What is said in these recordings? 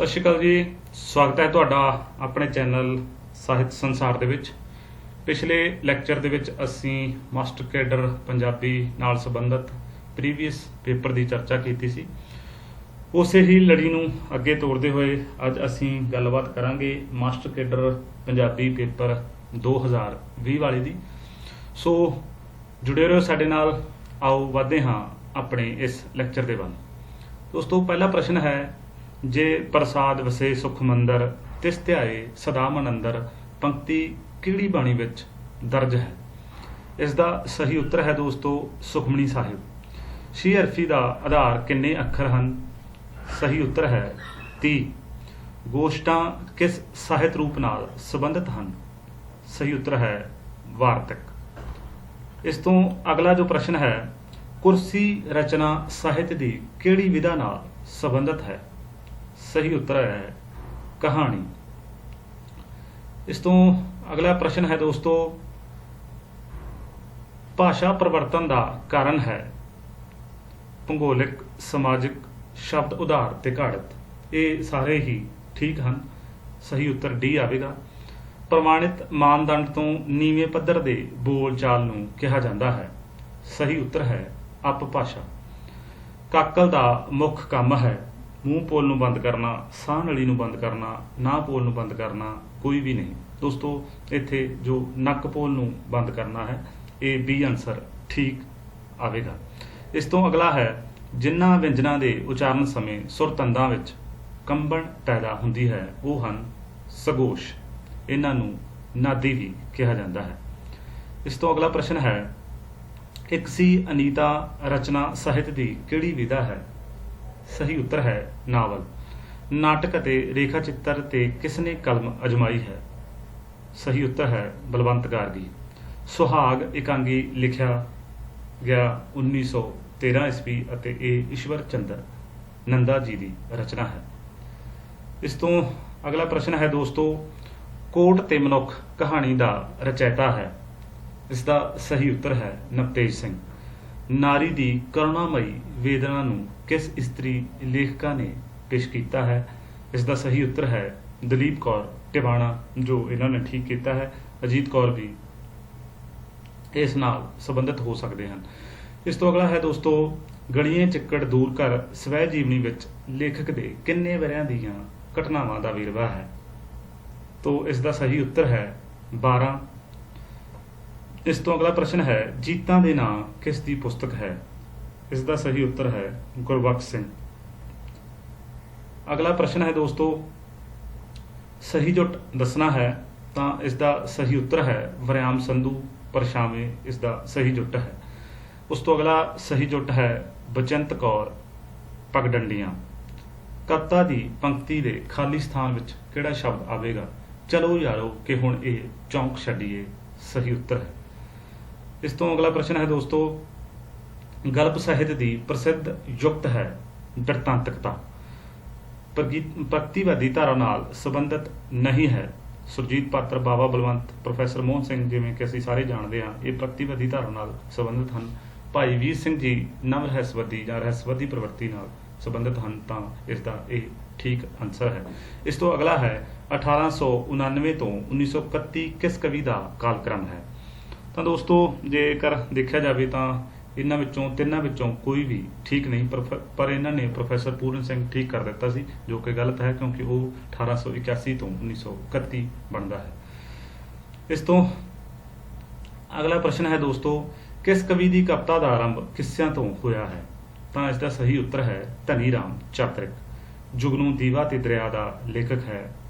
ਸਤਿ ਸ਼੍ਰੀ ਅਕਾਲ ਜੀ। ਸਵਾਗਤ ਹੈ ਤੁਹਾਡਾ ਆਪਣੇ ਚੈਨਲ ਸਾਹਿਤ ਸੰਸਾਰ ਦੇ ਵਿੱਚ। ਪਿਛਲੇ ਲੈਕਚਰ ਦੇ ਵਿੱਚ ਅਸੀਂ ਮਾਸਟਰ ਕੈਡਰ ਪੰਜਾਬੀ ਨਾਲ ਸੰਬੰਧਿਤ ਪ੍ਰੀਵੀਅਸ ਪੇਪਰ ਦੀ ਚਰਚਾ ਕੀਤੀ ਸੀ। ਉਸੇ ਹੀ ਲੜੀ ਨੂੰ ਅੱਗੇ ਤੋਰਦੇ ਹੋਏ ਅੱਜ ਅਸੀਂ ਗੱਲਬਾਤ ਕਰਾਂਗੇ ਮਾਸਟਰ ਕੈਡਰ ਪੰਜਾਬੀ ਪੇਪਰ 2020 ਵਾਲੇ ਦੀ। ਸੋ ਜੁੜੇ ਰਹੋ ਸਾਡੇ ਨਾਲ। ਆਓ ਵਧਦੇ ਹਾਂ ਆਪਣੇ ਇਸ ਲੈਕਚਰ ਦੇ ਵੱਲ। ਦੋਸਤੋ, ਪਹਿਲਾ ਪ੍ਰਸ਼ਨ ਹੈ, ਜੇ ਪ੍ਰਸਾਦ ਵਸੇ ਸੁਖ ਮੰਦਰ ਤਿਸ ਧਿਆਏ ਸਦਾ ਮਨ ਅੰਦਰ ਪੰਕਤੀ ਕਿਹੜੀ ਬਾਣੀ ਵਿੱਚ ਦਰਜ ਹੈ? ਇਸ ਦਾ ਸਹੀ ਉੱਤਰ ਹੈ ਦੋਸਤੋ ਸੁਖਮਨੀ ਸਾਹਿਬ। ਛੇ ਅਰਫੀ ਦਾ ਆਧਾਰ ਕਿੰਨੇ ਅੱਖਰ ਹਨ? ਸਹੀ ਉੱਤਰ ਹੈ 30। ਗੋਸ਼ਟਾਂ ਕਿਸ ਸਾਹਿਤ ਰੂਪ ਨਾਲ ਸੰਬੰਧਿਤ ਹਨ? ਸਹੀ ਉੱਤਰ ਹੈ ਵਾਰਤਕ। ਇਸ ਤੋਂ ਅਗਲਾ ਜੋ ਪ੍ਰਸ਼ਨ ਹੈ, ਕੁਰਸੀ ਰਚਨਾ ਸਾਹਿਤ ਦੀ ਕਿਹੜੀ ਵਿਧਾ ਨਾਲ ਸੰਬੰਧਿਤ ਹੈ? ਸਹੀ ਉੱਤਰ ਹੈ ਕਹਾਣੀ। ਇਸ ਤੋਂ ਅਗਲਾ ਪ੍ਰਸ਼ਨ ਹੈ ਦੋਸਤੋ, ਭਾਸ਼ਾ ਪਰਿਵਰਤਨ ਦਾ ਕਾਰਨ ਹੈ ਭੂਗੋਲਿਕ, ਸਮਾਜਿਕ, ਸ਼ਬਦ ਉਧਾਰ ਤੇ ਘਾੜਤ। ਇਹ ਸਾਰੇ ਹੀ ਠੀਕ ਹਨ। ਸਹੀ ਉੱਤਰ ਡੀ ਆਵੇਗਾ। ਪ੍ਰਮਾਣਿਤ ਮਾਨਦੰਡ ਤੋਂ ਨੀਵੇਂ ਪੱਧਰ ਦੇ ਬੋਲ ਚਾਲ ਨੂੰ ਕਿਹਾ ਜਾਂਦਾ ਹੈ। ਸਹੀ ਉੱਤਰ ਹੈ ਅਪਭਾਸ਼ਾ। ਕਾਕਲ ਦਾ ਮੁੱਖ ਕੰਮ ਹੈ ਮੂੰਹ ਪੋਲ ਨੂੰ ਬੰਦ ਕਰਨਾ, ਸਾਹ ਨਲੀ ਨੂੰ ਬੰਦ ਕਰਨਾ, ਨਾਹ ਪੋਲ ਨੂੰ ਬੰਦ ਕਰਨਾ ਕੋਈ ਵੀ ਨਹੀਂ। ਦੋਸਤੋ, ਇੱਥੇ ਜੋ ਨੱਕ ਪੋਲ ਨੂੰ ਬੰਦ ਕਰਨਾ ਹੈ, ਇਹ ਬੀ ਆਨਸਰ ਠੀਕ ਆਵੇਗਾ। ਇਸ ਤੋਂ ਅਗਲਾ ਹੈ, ਜਿਨ੍ਹਾਂ ਵਿਅੰਜਨਾਂ ਦੇ ਉਚਾਰਨ ਸਮੇਂ ਸੁਰ ਤੰਦਾਂ ਵਿੱਚ ਕੰਬਣ ਪੈਦਾ ਹੁੰਦੀ ਹੈ ਉਹ ਹਨ ਸਗੋਸ਼। ਇਹਨਾਂ ਨੂੰ ਨਾਦੀ ਵੀ ਕਿਹਾ ਜਾਂਦਾ ਹੈ। ਇਸ ਤੋਂ ਅਗਲਾ ਪ੍ਰਸ਼ਨ ਹੈ, ਇੱਕ ਸੀ ਅਨੀਤਾ ਰਚਨਾ ਸਾਹਿਤ ਦੀ ਕਿਹੜੀ ਵਿਧਾ ਹੈ? ਸਹੀ ਉੱਤਰ ਹੈ ਨਾਵਲ। ਨਾਟਕ ਅਤੇ ਰੇਖਾ ਚਿੱਤਰ ਤੇ ਕਿਸਨੇ ਕਲਮ ਅਜਮਾਈ ਹੈ? ਸਹੀ ਉੱਤਰ ਹੈ ਬਲਵੰਤ ਗਾਰਗੀ। ਸੁਹਾਗ ਇਕਾਂਗੀ ਲਿਖਿਆ ਗਿਆ 1913 ਈਸਵੀ ਅਤੇ ਇਹ ਈਸ਼ਵਰ ਚੰਦਰ ਨੰਦਾ ਜੀ ਦੀ ਰਚਨਾ ਹੈ। ਇਸ ਤੋਂ ਅਗਲਾ ਪ੍ਰਸ਼ਨ ਹੈ ਦੋਸਤੋ, ਕੋਟ ਤੇ ਮਨੁੱਖ ਕਹਾਣੀ ਦਾ ਰਚੈਤਾ ਹੈ। ਇਸ ਦਾ ਸਹੀ ਉੱਤਰ ਹੈ ਨਵਤੇਜ ਸਿੰਘ। ਨਾਰੀ ਦੀ ਕਰੁਣਾਮਈ ਵੇਦਨਾ ਨੂੰ ਕਿਸ ਇਸਤਰੀ ਲੇਖਕਾ ਨੇ ਪੇਸ਼ ਕੀਤਾ ਹੈ? ਇਸ ਦਾ ਸਹੀ ਉੱਤਰ ਹੈ ਦਲੀਪ ਕੌਰ ਟਿਵਾਣਾ, ਜੋ ਇਹਨਾਂ ਨੇ ਠੀਕ ਕੀਤਾ ਹੈ। ਅਜੀਤ ਕੌਰ ਵੀ ਇਸ ਨਾਲ ਸੰਬੰਧਿਤ ਹੋ ਸਕਦੇ ਹਨ। ਇਸ ਤੋਂ ਅਗਲਾ ਹੈ ਦੋਸਤੋ, ਗਲੀਆਂ ਚਿੱਕੜ ਦੂਰ ਕਰ ਸਵੈ ਜੀਵਨੀ ਵਿੱਚ ਲੇਖਕ ਦੇ ਕਿੰਨੇ ਵਰ੍ਹਿਆਂ ਦੀਆਂ ਘਟਨਾਵਾਂ ਦਾ ਵੇਰਵਾ ਹੈ? ਤੋ ਇਸ ਦਾ ਸਹੀ ਉੱਤਰ ਹੈ 12। ਇਸ ਤੋਂ ਅਗਲਾ ਪ੍ਰਸ਼ਨ ਹੈ, ਜੀਤਾਂ ਦੇ ਨਾਂ ਕਿਸ ਦੀ ਪੁਸਤਕ ਹੈ? ਇਸ ਦਾ ਸਹੀ ਉੱਤਰ ਹੈ ਗੁਰਬਖਸ਼ ਸਿੰਘ। ਅਗਲਾ ਪ੍ਰਸ਼ਨ ਹੈ ਦੋਸਤੋ, ਸਹੀ ਜੁੱਟ ਦੱਸਣਾ ਹੈ, ਤਾਂ ਇਸ ਦਾ ਸਹੀ ਉੱਤਰ ਹੈ ਵਰਿਆਮ ਸੰਧੂ ਪਰਛਾਵੇਂ। ਇਸ ਦਾ ਸਹੀ ਜੁੱਟ ਹੈ। ਉਸ ਤੋਂ ਅਗਲਾ ਸਹੀ ਜੁੱਟ ਹੈ ਬਚੰਤ ਕੌਰ ਪਗਡੰਡੀਆਂ। ਕਵਿਤਾ ਦੀ ਪੰਕਤੀ ਦੇ ਖਾਲੀ ਸਥਾਨ ਵਿੱਚ ਕਿਹੜਾ ਸ਼ਬਦ ਆਵੇਗਾ? ਚਲੋ ਯਾਰੋ ਕਿ ਹੁਣ ਇਹ ਚੌਂਕ ਛੱਡੀਏ। ਸਹੀ ਉੱਤਰ ਹੈ। ਇਸ ਤੋਂ ਅਗਲਾ ਪ੍ਰਸ਼ਨ ਹੈ ਦੋਸਤੋ, ਗਲਪ ਸਾਹਿਤ ਦੀ ਪ੍ਰਸਿੱਧ ਯੁਕਤ ਹੈ ਬਿਰਤਾਂਤਕਤਾ। ਪ੍ਰਗਤੀਵਾਦੀ ਧਾਰਾ ਨਾਲ ਸੰਬੰਧਿਤ ਨਹੀਂ ਹੈ। ਸੁਰਜੀਤ ਪਾਤਰ, ਬਾਬਾ ਬਲਵੰਤ, ਪ੍ਰੋਫੈਸਰ ਮੋਹਨ ਸਿੰਘ, ਜਿਵੇਂ ਕਿ ਅਸੀਂ ਸਾਰੇ ਜਾਣਦੇ ਹਾਂ, ਇਹ ਪ੍ਰਗਤੀਵਾਦੀ ਧਾਰਾ ਨਾਲ ਸੰਬੰਧਿਤ ਹਨ। ਭਾਈ ਵੀਰ ਸਿੰਘ ਜੀ ਨਵ ਰਹੱਸਵਾਦੀ ਜਾਂ ਰਹੱਸਵਾਦੀ ਪ੍ਰਵਿਰਤੀ ਨਾਲ ਸੰਬੰਧਿਤ ਹਨ, ਤਾਂ ਇਸ ਦਾ ਇਹ ਠੀਕ ਆਨਸਰ ਹੈ। ਇਸ ਤੋਂ ਅਗਲਾ ਹੈ, 1899 ਤੋਂ 1931 ਕਿਸ ਕਵੀ ਦਾ ਕਾਲਕ੍ਰਮ ਹੈ? ਤਾਂ ਦੋਸਤੋ, ਜੇਕਰ ਦੇਖਿਆ ਜਾਵੇ ਤਾਂ ਇਹਨਾਂ ਵਿੱਚੋਂ ਤਿੰਨਾਂ ਵਿੱਚੋਂ ਕੋਈ ਵੀ ਠੀਕ ਨਹੀਂ, ਪਰ ਇਹਨਾਂ ਨੇ ਪ੍ਰੋਫੈਸਰ ਪੂਰਨ ਸਿੰਘ ਠੀਕ ਕਰ ਦਿੱਤਾ ਸੀ, ਜੋ ਕਿ ਗਲਤ ਹੈ ਕਿਉਂਕਿ ਉਹ 1881 ਤੋਂ 1931 ਬਣਦਾ ਹੈ। ਇਸ ਤੋਂ ਅਗਲਾ ਪ੍ਰਸ਼ਨ ਹੈ ਦੋਸਤੋ, ਕਿਸ ਕਵੀ ਦੀ ਕਵਿਤਾ ਦਾ ਆਰੰਭ ਕਿੱਸਿਆਂ ਤੋਂ ਹੋਇਆ ਹੈ? ਤਾਂ ਇਸ ਦਾ ਸਹੀ ਉੱਤਰ ਹੈ ਧਨੀ ਰਾਮ ਚਾਤ੍ਰਿਕ। ਜੁਗਨੂ ਦੀਵਾ ਤੇ ਦਰਿਆ ਦਾ ਲੇਖਕ ਹੈ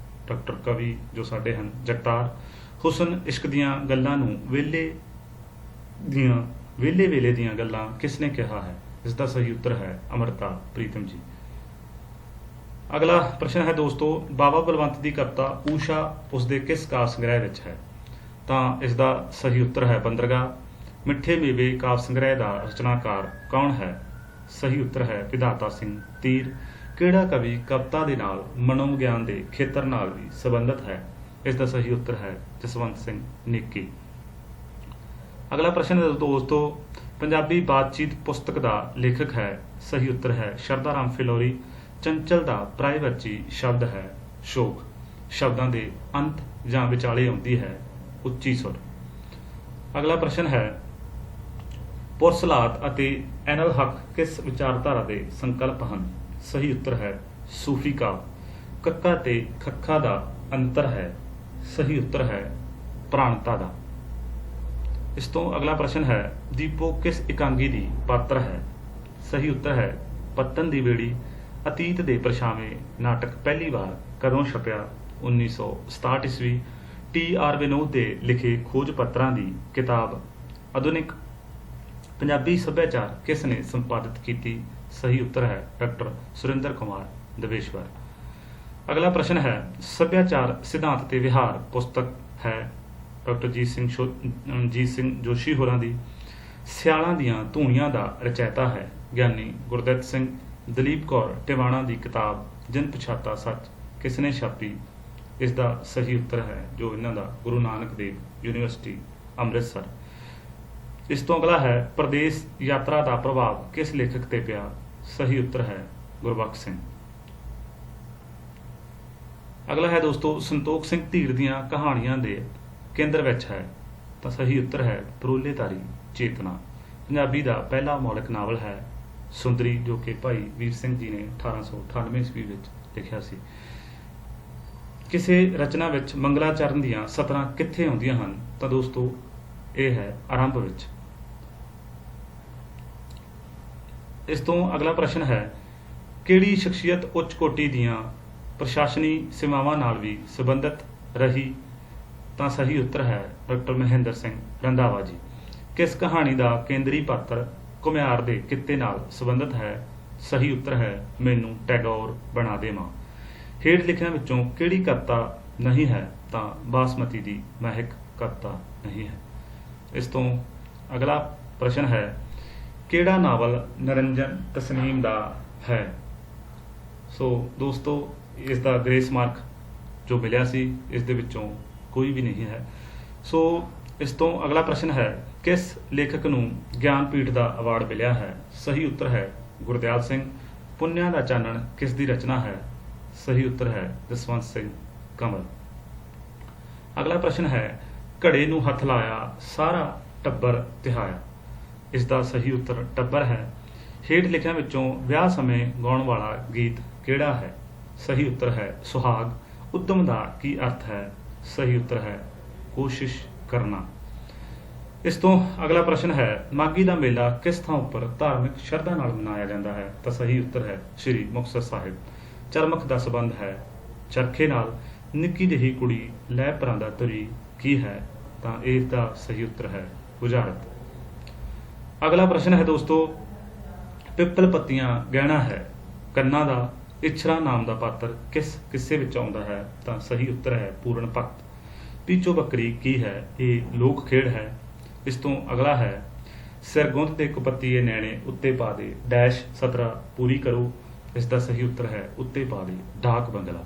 ਡਾਕਟਰ ਕਵੀ ਜੋ ਸਾਡੇ ਹਨ ਜਗਤਾਰ। ਹੁਸਨ ਇਸ਼ਕ ਦੀਆਂ ਗੱਲਾਂ ਨੂੰ ਵੇਲੇ ਵੇਲੇ ਦੀਆਂ ਗੱਲਾਂ ਕਿਸਨੇ ਕਿਹਾ ਹੈ? ਇਸ ਦਾ ਸਹੀ ਉੱਤਰ ਹੈ ਅਮ੍ਰਿਤਾ ਪ੍ਰੀਤਮ ਜੀ। ਅਗਲਾ ਪ੍ਰਸ਼ਨ ਹੈ ਦੋਸਤੋ, ਬਾਬਾ ਬਲਵੰਤ ਦੀ ਕਵਿਤਾ ਊਸ਼ਾ ਉਸਦੇ ਕਿਸ ਕਾਵਿ ਸੰਗ੍ਰਹਿ ਵਿੱਚ ਹੈ? ਤਾਂ ਇਸ ਦਾ ਸਹੀ ਉੱਤਰ ਹੈ ਬੰਦਰਗਾਹ। ਮਿੱਠੇ ਮੇਵੇ ਕਾਵਿ ਸੰਗ੍ਰਹਿ ਦਾ ਰਚਨਾਕਾਰ ਕੌਣ ਹੈ? ਸਹੀ ਉੱਤਰ ਹੈ ਵਿਧਾਤਾ ਸਿੰਘ ਤੀਰ। ਕਿਹੜਾ ਕਵੀ ਕਵਿਤਾ ਦੇ ਨਾਲ ਮਨੋਵਿਗਿਆਨ ਦੇ ਖੇਤਰ ਨਾਲ ਵੀ ਸੰਬੰਧਿਤ ਹੈ? ਇਸ ਦਾ ਸਹੀ ਉੱਤਰ ਹੈ ਜਸਵੰਤ ਸਿੰਘ ਨੇਕੀ। ਅਗਲਾ ਪ੍ਰਸ਼ਨ ਹੈ ਦੋਸਤੋ, ਪੰਜਾਬੀ ਬਾਤਚੀਤ ਪੁਸਤਕ ਦਾ ਲੇਖਕ ਹੈ? ਸਹੀ ਉੱਤਰ ਹੈ ਸ਼ਰਧਾ ਰਾਮ ਫਿਲੌਰੀ। ਚੰਚਲ ਦਾ ਪ੍ਰਾਇਵਾਚੀ ਸ਼ਬਦ ਹੈ ਸ਼ੋਕ। ਸ਼ਬਦਾਂ ਦੇ ਅੰਤ ਜਾਂ ਵਿਚਾਲੇ ਆਉਂਦੀ ਹੈ ਉੱਚੀ ਸੁਰ। ਅਗਲਾ ਪ੍ਰਸ਼ਨ ਹੈ ਪੁਰਸਲਾਤ ਅਤੇ ਐਨਲ ਹੱਕ ਕਿਸ ਵਿਚਾਰਧਾਰਾ ਦੇ ਸੰਕਲਪ ਹਨ? ਸਹੀ ਉੱਤਰ ਹੈ ਸੂਫੀ ਕਾਵਿ। ਕੱਕਾ ਤੇ ਖੱਖਾ ਦਾ ਅੰਤਰ ਹੈ। ਸਹੀ ਉੱਤਰ ਹੈ ਪ੍ਰਾਣਤਾ ਦਾ। ਇਸ ਤੋਂ ਅਗਲਾ ਪ੍ਰਸ਼ਨ ਹੈ ਦੀਪੋ ਕਿਸ ਇਕਾਂਗੀ ਦੀ ਪਾਤਰ ਹੈ? ਸਹੀ ਉੱਤਰ ਹੈ ਪੱਤਨ ਦੀ ਵੇੜੀ। ਅਤੀਤ ਦੇ ਪਰਛਾਵੇਂ ਨਾਟਕ ਪਹਿਲੀ ਵਾਰ ਕਦੋਂ ਛਪਿਆ? 1967 ਈਸਵੀ। ਟੀ.ਆਰ. ਵਿਨੋਦ ਦੇ ਲਿਖੇ ਖੋਜ ਪੱਤਰਾਂ ਦੀ ਕਿਤਾਬ ਆਧੁਨਿਕ ਪੰਜਾਬੀ ਸੱਭਿਆਚਾਰ ਕਿਸ ਨੇ ਸੰਪਾਦਿਤ ਕੀਤੀ? ਸਹੀ ਉੱਤਰ ਹੈ ਡਾਕਟਰ ਸੁਰਿੰਦਰ ਕੁਮਾਰ ਦਵੇਸ਼ਵਰ। ਅਗਲਾ ਪ੍ਰਸ਼ਨ ਹੈ ਸੱਭਿਆਚਾਰ ਸਿਧਾਂਤ ਤੇ ਵਿਹਾਰ ਪੁਸਤਕ ਹੈ ਡਾਕਟਰ ਜੀਤ ਸਿੰਘ ਜੋਸ਼ੀ ਹੋਰਾਂ ਦੀ। ਸਿਆਲਾਂ ਦੀਆਂ ਧੂਣੀਆਂ ਦਾ ਰਚੈਤਾ ਹੈ ਗਿਆਨੀ ਗੁਰਦਿੱਤ ਸਿੰਘ। ਦਲੀਪ ਕੌਰ ਟਿਵਾਣਾ ਦੀ ਕਿਤਾਬ ਜਿਨ ਪਛਾਤਾ ਸੱਚ ਕਿਸ ਨੇ ਛਾਪੀ? ਇਸ ਦਾ ਸਹੀ ਉੱਤਰ ਹੈ ਜੋ ਇਹਨਾਂ ਦਾ ਗੁਰੂ ਨਾਨਕ ਦੇਵ ਯੂਨੀਵਰਸਿਟੀ ਅੰਮ੍ਰਿਤਸਰ। ਇਸ ਤੋਂ ਅਗਲਾ ਹੈ ਪ੍ਰਦੇਸ਼ ਯਾਤਰਾ ਦਾ ਪ੍ਰਭਾਵ ਕਿਸ ਲੇਖਕ ਤੇ ਪਿਆ? ਸਹੀ ਉੱਤਰ ਹੈ ਗੁਰਬਖਸ਼ ਸਿੰਘ। ਅਗਲਾ ਹੈ ਦੋਸਤੋ ਸੰਤੋਖ ਸਿੰਘ ਧੀਰ ਦੀਆਂ ਕਹਾਣੀਆਂ ਦੇ ਕੇਂਦਰ ਵਿੱਚ ਹੈ। ਤਾਂ ਸਹੀ ਉੱਤਰ ਹੈ ਪਰੋਲੇਤਾਰੀ ਚੇਤਨਾ। ਪੰਜਾਬੀ ਦਾ ਪਹਿਲਾ ਮੌਲਿਕ ਨਾਵਲ ਹੈ ਸੁੰਦਰੀ, ਜੋ ਕਿ ਭਾਈ ਵੀਰ ਸਿੰਘ ਜੀ ਨੇ 1898 ਈਸਵੀ ਵਿੱਚ ਲਿਖਿਆ ਸੀ। ਕਿਸੇ ਰਚਨਾ ਵਿੱਚ ਮੰਗਲਾਚਰਨ ਦੀਆਂ ਸਤਰਾਂ ਕਿੱਥੇ ਆਉਂਦੀਆਂ ਹਨ? ਤਾਂ ਦੋਸਤੋ ਇਹ ਹੈ ਆਰੰਭ ਵਿੱਚ। ਇਸ ਤੋਂ ਅਗਲਾ ਪ੍ਰਸ਼ਨ ਹੈ ਕਿਹੜੀ ਸ਼ਖਸੀਅਤ ਉੱਚ ਕੋਟੀ ਦੀਆਂ ਪ੍ਰਸ਼ਾਸਨੀ ਸੇਵਾਵਾਂ ਨਾਲ ਵੀ ਸੰਬੰਧਿਤ ਰਹੀ? ਤਾਂ ਸਹੀ ਉੱਤਰ ਹੈ ਡਾਕਟਰ ਮਹਿੰਦਰ ਸਿੰਘ ਰੰਧਾਵਾ ਜੀ। ਕਿਸ ਕਹਾਣੀ ਦਾ ਕੇਂਦਰੀ ਪਾਤਰ ਘੁਮਿਆਰ ਦੇ ਕਿੱਤੇ ਨਾਲ ਸੰਬੰਧਿਤ ਹੈ? ਸਹੀ ਉੱਤਰ ਹੈ ਮੈਨੂੰ ਟੈਗੋਰ ਬਣਾ ਦੇ ਮਾਂ। ਹੇਠ ਲਿਖਿਆਂ ਵਿੱਚੋਂ ਕਿਹੜੀ ਕਰਤਾ ਨਹੀਂ ਹੈ? ਤਾਂ ਬਾਸਮਤੀ ਦੀ ਮਹਿਕ ਕਰਤਾ ਨਹੀਂ ਹੈ। ਇਸ ਤੋਂ ਅਗਲਾ ਪ੍ਰਸ਼ਨ ਹੈ ਕਿਹੜਾ ਨਾਵਲ ਨਿਰੰਜਨ ਤਸਨੀਮ ਦਾ ਹੈ? ਸੋ ਦੋਸਤੋ ਇਸ ਦਾ ਗ੍ਰੇਸ ਮਾਰਕ ਜੋ ਮਿਲਿਆ ਸੀ ਇਸ ਦੇ ਵਿੱਚੋਂ ਕੋਈ ਵੀ ਨਹੀਂ ਹੈ। ਸੋ ਇਸ ਤੋਂ ਅਗਲਾ ਪ੍ਰਸ਼ਨ ਹੈ ਕਿਸ ਲੇਖਕ ਨੂੰ ਗਿਆਨਪੀਠ ਦਾ ਅਵਾਰਡ ਮਿਲਿਆ ਹੈ? ਸਹੀ ਉੱਤਰ ਹੈ ਗੁਰਦਿਆਲ ਸਿੰਘ। ਪੁੰਨਿਆਂ ਦਾ ਚਾਨਣ ਕਿਸ ਦੀ ਰਚਨਾ ਹੈ? ਸਹੀ ਉੱਤਰ ਹੈ ਜਸਵੰਤ ਸਿੰਘ ਕੰਵਲ। ਅਗਲਾ ਪ੍ਰਸ਼ਨ ਹੈ ਘੜੇ ਨੂੰ ਹੱਥ ਲਾਇਆ ਸਾਰਾ ਟੱਬਰ ਤਿਹਾਇਆ। ਇਸ ਦਾ ਸਹੀ ਉੱਤਰ ਟੱਬਰ ਹੈ। ਹੇਠ ਲਿਖਿਆਂ ਵਿੱਚੋਂ ਵਿਆਹ ਸਮੇਂ ਗਾਉਣ ਵਾਲਾ ਗੀਤ ਕਿਹੜਾ ਹੈ? ਸਹੀ ਉੱਤਰ ਹੈ ਸੁਹਾਗ। ਉੱਦਮ ਦਾ ਕੀ ਅਰਥ ਹੈ? ਸਹੀ ਉੱਤਰ ਹੈ ਕੋਸ਼ਿਸ਼ ਕਰਨਾ। ਇਸ ਤੋਂ ਅਗਲਾ ਪ੍ਰਸ਼ਨ ਹੈ ਮਾਘੀ ਦਾ ਮੇਲਾ ਕਿਸ ਥਾਂ ਉੱਪਰ ਧਾਰਮਿਕ ਸ਼ਰਧਾ ਨਾਲ ਮਨਾਇਆ ਜਾਂਦਾ ਹੈ? ਤਾਂ ਸਹੀ ਉੱਤਰ ਹੈ ਸ੍ਰੀ ਮੁਕਤਸਰ ਸਾਹਿਬ। ਚਰਮਖ ਦਾ ਸੰਬੰਧ ਹੈ ਚਰਖੇ ਨਾਲ। ਨਿੱਕੀ ਜਿਹੀ ਕੁੜੀ ਲੈ ਪਰਾਂਦਾ ਤੁਰੀ ਕੀ ਹੈ? ਤਾਂ ਇਸ ਦਾ ਸਹੀ ਉੱਤਰ ਹੈ ਬੁਝਾਰਤ। ਅਗਲਾ ਪ੍ਰਸ਼ਨ ਹੈ ਦੋਸਤੋ ਪਿੱਪਲ ਪੱਤੀਆਂ ਗਹਿਣਾ ਹੈ ਕੰਨਾਂ ਦਾ ਇਛਰਾ ਨਾਮ ਦਾ ਪਾਤਰ ਕਿਸ ਕਿੱਸੇ ਵਿੱਚ ਆਉਂਦਾ ਹੈ? ਤਾਂ ਸਹੀ ਉੱਤਰ ਹੈ ਪੂਰਨ ਭਗਤ। ਪੀਚੋ ਬੱਕਰੀ ਕੀ ਹੈ? ਇਹ ਲੋਕ ਖੇਡ ਹੈ। ਇਸ ਤੋਂ ਅਗਲਾ ਹੈ ਸਿਰਗੁੰਦ ਤੇ ਕੁਪੱਤੀਏ ਨੈਣੇ ਉੱਤੇ ਪਾ ਦੇ ਡੈਸ਼ ਸਤਰਾ ਪੂਰੀ ਕਰੋ। ਇਸ ਦਾ ਸਹੀ ਉੱਤਰ ਹੈ ਉੱਤੇ ਪਾ ਦੇ ਡਾਕ ਬੰਗਲਾ।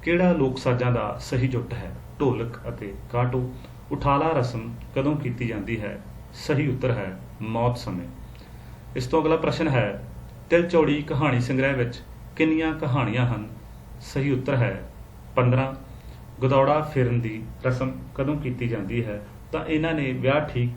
ਕਿਹੜਾ ਲੋਕ ਸਾਜ਼ਾਂ ਦਾ ਸਹੀ ਜੁੱਟ ਹੈ? ਢੋਲਕ ਅਤੇ ਕਾਟੋ। ਉਠਾਲਾ ਰਸਮ ਕਦੋਂ ਕੀਤੀ ਜਾਂਦੀ ਹੈ? ਸਹੀ ਉੱਤਰ ਹੈ ਮੌਤ ਸਮੇਂ। ਇਸ ਤੋਂ ਅਗਲਾ ਪ੍ਰਸ਼ਨ ਹੈ ਤਿਲਚੌੜੀ ਕਹਾਣੀ ਸੰਗ੍ਰਹਿ ਵਿੱਚ ਕਿੰਨੀਆਂ ਕਹਾਣੀਆਂ ਹਨ? ਸਹੀ ਉੱਤਰ ਹੈ 15। ਗਦੌੜਾ ਫੇਰਨ ਦੀ ਰਸਮ ਕਦੋਂ ਕੀਤੀ ਜਾਂਦੀ ਹੈ? ਤਾਂ ਇਹਨਾਂ ਨੇ ਵਿਆਹ ਠੀਕ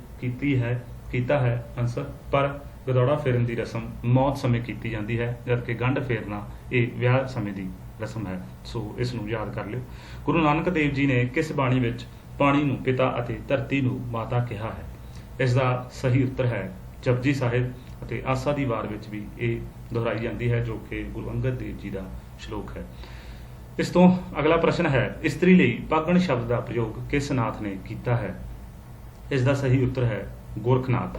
ਕੀਤਾ ਹੈ ਆਨਸਰ। ਪਰ ਗਦੌੜਾ ਫੇਰਨ ਦੀ ਰਸਮ ਮੌਤ ਸਮੇਂ ਕੀਤੀ ਜਾਂਦੀ ਹੈ, ਜਦਕਿ ਗੰਢ ਫੇਰਨਾ ਇਹ ਵਿਆਹ ਸਮੇਂ ਦੀ ਰਸਮ ਹੈ। ਸੋ ਇਸ ਨੂੰ ਯਾਦ ਕਰ ਲਿਓ। ਗੁਰੂ ਨਾਨਕ ਦੇਵ ਜੀ ਨੇ ਕਿਸ ਬਾਣੀ ਵਿੱਚ ਪਾਣੀ ਨੂੰ ਪਿਤਾ ਅਤੇ ਧਰਤੀ ਨੂੰ ਮਾਤਾ ਕਿਹਾ ਹੈ? ਇਸ ਦਾ ਸਹੀ ਉੱਤਰ ਹੈ ਜਪਜੀ ਸਾਹਿਬ। ਅਤੇ ਆਸਾ ਦੀ ਵਾਰ ਵਿੱਚ ਵੀ ਇਹ ਦੁਹਰਾਈ ਜਾਂਦੀ ਹੈ ਜੋ ਕਿ ਗੁਰੂ ਅੰਗਦ ਦੇਵ ਜੀ ਦਾ ਸ਼ਲੋਕ ਹੈ। ਇਸ ਤੋਂ ਅਗਲਾ ਪ੍ਰਸ਼ਨ ਹੈ ਇਸਤਰੀ ਲਈ ਪਾਗਣ ਸ਼ਬਦ ਦਾ ਪ੍ਰਯੋਗ ਕਿਸ ਨਾਥ ਨੇ ਕੀਤਾ ਹੈ? ਇਸ ਦਾ ਸਹੀ ਉੱਤਰ ਹੈ ਗੋਰਖਨਾਥ।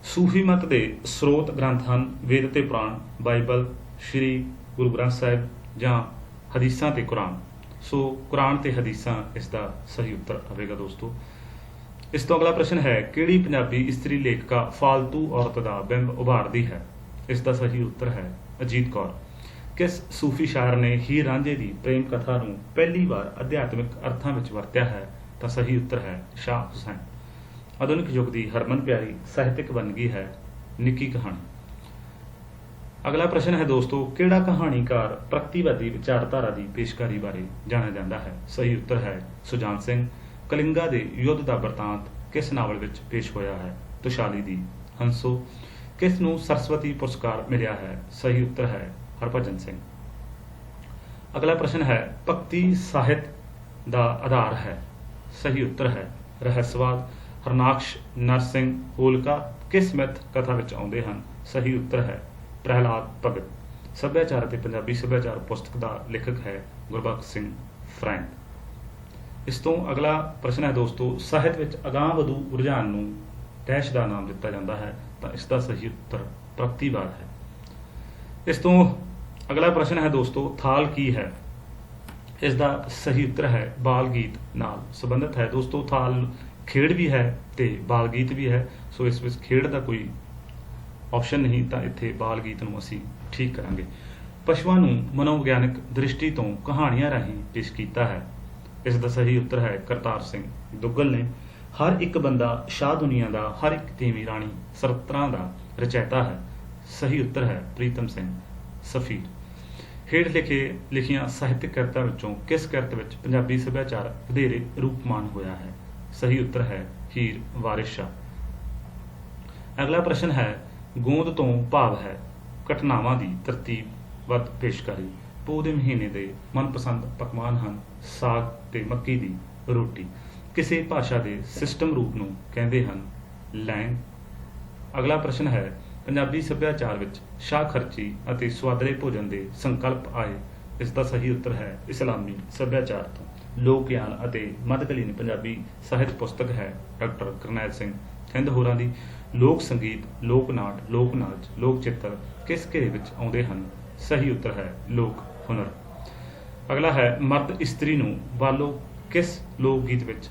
ਸੂਫੀ ਮਤ ਦੇ ਸਰੋਤ ਗ੍ਰੰਥ ਹਨ ਵੇਦ ਤੇ ਪੁਰਾਣ, ਬਾਈਬਲ, ਸ਼੍ਰੀ ਗੁਰੂ ਗ੍ਰੰਥ ਸਾਹਿਬ ਜਾਂ ਹਦੀਸਾਂ ਤੇ ਕੁਰਾਨ। ਸੋ ਕੁਰਾਨ ਤੇ ਹਦੀਸਾਂ ਇਸ ਦਾ ਸਹੀ ਉੱਤਰ ਹੋਵੇਗਾ ਦੋਸਤੋ। ਇਸ ਤੋਂ ਅਗਲਾ ਪ੍ਰਸ਼ਨ ਹੈ ਕਿਹੜੀ ਪੰਜਾਬੀ ਇਸਤਰੀ ਲੇਖਕਾ ਫਾਲਤੂ ਔਰਤ ਦਾ ਬਿੰਬ ਉਭਾਰਦੀ ਹੈ? ਇਸ ਦਾ ਸਹੀ ਉੱਤਰ ਹੈ ਅਜੀਤ ਕੌਰ। ਕਿਸ ਸੂਫੀ ਸ਼ਾਇਰ ਨੇ ਹੀਰ ਰਾਂਝੇ ਦੀ ਪ੍ਰੇਮ ਕਥਾ ਨੂੰ ਪਹਿਲੀ ਵਾਰ ਅਧਿਆਤਮਿਕ ਅਰਥਾਂ ਵਿੱਚ ਵਰਤਿਆ ਹੈ? ਤਾਂ ਸਹੀ ਉੱਤਰ ਹੈ ਸ਼ਾਹ ਹੁਸੈਨ। ਆਧੁਨਿਕ ਯੁੱਗ ਦੀ ਹਰਮਨ ਪਿਆਰੀ ਸਾਹਿਤਕ ਵੰਨਗੀ ਹੈ ਨਿੱਕੀ ਕਹਾਣੀ। ਅਗਲਾ ਪ੍ਰਸ਼ਨ ਹੈ ਦੋਸਤੋ, ਕਿਹੜਾ ਕਹਾਣੀਕਾਰ ਪ੍ਰਗਤੀਵਾਦੀ ਵਿਚਾਰਧਾਰਾ ਦੀ ਪੇਸ਼ਕਾਰੀ ਬਾਰੇ ਜਾਣਿਆ ਜਾਂਦਾ ਹੈ? ਸਹੀ ਉੱਤਰ ਹੈ ਸੁਜਾਨ ਸਿੰਘ। ਕਲਿੰਗਾ ਦੇ ਯੁੱਧ ਦਾ ਵਰਤਾਂਤ ਕਿਸ ਨਾਵਲ ਵਿੱਚ ਪੇਸ਼ ਹੋਇਆ ਹੈ? ਤੁਸ਼ਾਲੀ ਦੀ ਹੰਸੋ। ਕਿਸ ਨੂੰ ਸਰਸਵਤੀ ਪੁਰਸਕਾਰ ਮਿਲਿਆ ਹੈ? ਸਹੀ ਉੱਤਰ ਹੈ ਹਰਭਜਨ ਸਿੰਘ। ਅਗਲਾ ਪ੍ਰਸ਼ਨ ਹੈ, ਭਗਤੀ ਸਾਹਿਤ ਦਾ ਆਧਾਰ ਹੈ? ਸਹੀ ਉੱਤਰ ਹੈ ਰਹੱਸਵਾਦ। ਹਰਨਾਕਸ਼ ਨਰਸਿੰਘ ਹੋਲਕਾ ਕਿਸ ਮਿੱਥ ਕਥਾ ਵਿੱਚ ਆਉਂਦੇ ਹਨ? ਸਹੀ ਉੱਤਰ ਹੈ ਪ੍ਰਹਿਲਾਦ ਭਗਤ। ਸੱਭਿਆਚਾਰ ਅਤੇ ਪੰਜਾਬੀ ਸੱਭਿਆਚਾਰ ਪੁਸਤਕ ਦਾ ਲੇਖਕ ਹੈ ਗੁਰਬਖਸ਼ ਸਿੰਘ ਫਰੈਂਕ। ਇਸ ਤੋਂ ਅਗਲਾ ਪ੍ਰਸ਼ਨ ਹੈ ਦੋਸਤੋ, ਸਾਹਿਤ ਵਿੱਚ ਅਗਾਂਹ-ਵਧੂ ਰੁਝਾਨ ਨੂੰ ਡੈਸ਼ ਦਾ ਨਾਮ ਦਿੱਤਾ ਜਾਂਦਾ ਹੈ? ਤਾਂ ਇਸ ਦਾ ਸਹੀ ਉੱਤਰ ਪ੍ਰਗਤੀਵਾਦ ਹੈ। ਇਸ ਤੋਂ ਅਗਲਾ ਪ੍ਰਸ਼ਨ ਹੈ ਦੋਸਤੋ, ਥਾਲ ਕੀ ਹੈ? ਇਸ ਦਾ ਸਹੀ ਉੱਤਰ ਹੈ ਬਾਲ ਗੀਤ ਨਾਲ ਸੰਬੰਧਿਤ ਹੈ। ਦੋਸਤੋ ਥਾਲ ਖੇਡ ਵੀ ਹੈ ਤੇ ਬਾਲ ਗੀਤ ਵੀ ਹੈ, ਸੋ ਇਸ ਵਿੱਚ ਖੇਡ ਦਾ ਕੋਈ ਆਪਸ਼ਨ ਨਹੀਂ, ਤਾਂ ਇੱਥੇ ਬਾਲ ਗੀਤ ਨੂੰ ਅਸੀਂ ਠੀਕ ਕਰਾਂਗੇ। ਪਸ਼ੂਆਂ ਨੂੰ ਮਨੋਵਿਗਿਆਨਕ ਦ੍ਰਿਸ਼ਟੀ ਤੋਂ ਕਹਾਣੀਆਂ ਰਾਹੀਂ ਪੇਸ਼ ਕੀਤਾ ਹੈ? ਇਸ ਦਾ ਸਹੀ ਉੱਤਰ ਹੈ ਕਰਤਾਰ ਸਿੰਘ ਦੁੱਗਲ ਨੇ। ਹਰ ਇੱਕ ਬੰਦਾ ਸ਼ਾਹ ਦੁਨੀਆ ਦਾ, ਹਰ ਇੱਕ ਤੀਵੀਂ ਰਾਣੀ ਸਰਤਰਾਂ ਦਾ ਰਚੈਤਾ ਹੈ? ਸਹੀ ਉੱਤਰ ਹੈ ਪ੍ਰੀਤਮ ਸਿੰਘ ਸਫੀਰ। ਹੇਠ ਲਿਖੀਆਂ ਸਾਹਿਤਕ ਕਿਰਤਾਂ ਵਿੱਚੋਂ ਕਿਸ ਕਿਰਤ ਵਿੱਚ ਪੰਜਾਬੀ ਸੱਭਿਆਚਾਰ ਵਧੇਰੇ ਰੂਪਮਾਨ ਹੋਇਆ ਹੈ? ਸਹੀ ਉੱਤਰ ਹੈ ਹੀਰ ਵਾਰਿਸ ਸ਼ਾਹ। ਅਗਲਾ ਪ੍ਰਸ਼ਨ ਹੈ, ਗੋਂਦ ਤੋਂ ਭਾਵ ਹੈ ਘਟਨਾਵਾਂ ਦੀ ਤਰਤੀਬਬੱਧ ਪੇਸ਼ਕਾਰੀ। ਪੋਹ ਦੇ ਮਹੀਨੇ ਦੇ ਮਨਪਸੰਦ ਪਕਵਾਨ ਹਨ ਸਾਗ ਤੇ ਮੱਕੀ ਦੀ ਰੋਟੀ। ਕਿਸੇ ਭਾਸ਼ਾ ਦੇ ਸਿਸਟਮ ਰੂਪ ਨੂੰ ਕਹਿੰਦੇ ਹਨ ਲੈਂਗ। ਅਗਲਾ ਪ੍ਰਸ਼ਨ ਹੈ, ਪੰਜਾਬੀ ਸੱਭਿਆਚਾਰ ਵਿੱਚ ਸ਼ਾਹ ਖਰਚੀ ਅਤੇ ਸੁਆਦਲੇ ਭੋਜਨ ਦੇ ਸੰਕਲਪ ਆਏ? ਇਸ ਦਾ ਸਹੀ ਉੱਤਰ ਹੈ ਇਸਲਾਮੀ ਸੱਭਿਆਚਾਰ ਤੋਂ। ਲੋਕ ਗਿਆਨ ਅਤੇ ਮੱਧਕਾਲੀਨ ਪੰਜਾਬੀ ਸਾਹਿਤ ਪੁਸਤਕ ਹੈ ਡਾਕਟਰ ਕਰਨੈਲ ਸਿੰਘ ਹਿੰਦ ਹੋਰਾਂ ਦੀ। ਲੋਕ ਸੰਗੀਤ, ਲੋਕ ਨਾਟ, ਲੋਕ ਨਾਚ, ਲੋਕ ਚਿੱਤਰ ਕਿਸ ਘੇਰੇ ਵਿੱਚ ਆਉਂਦੇ ਹਨ? ਸਹੀ ਉੱਤਰ ਹੈ ਲੋਕ ਹੁਨਰ। ਅਗਲਾ ਹੈ, ਮਰਦ ਇਸਤਰੀ ਨੂੰ ਬਾਲੋ ਕਿਸ ਲੋਕ ਗੀਤ ਵਿੱਚ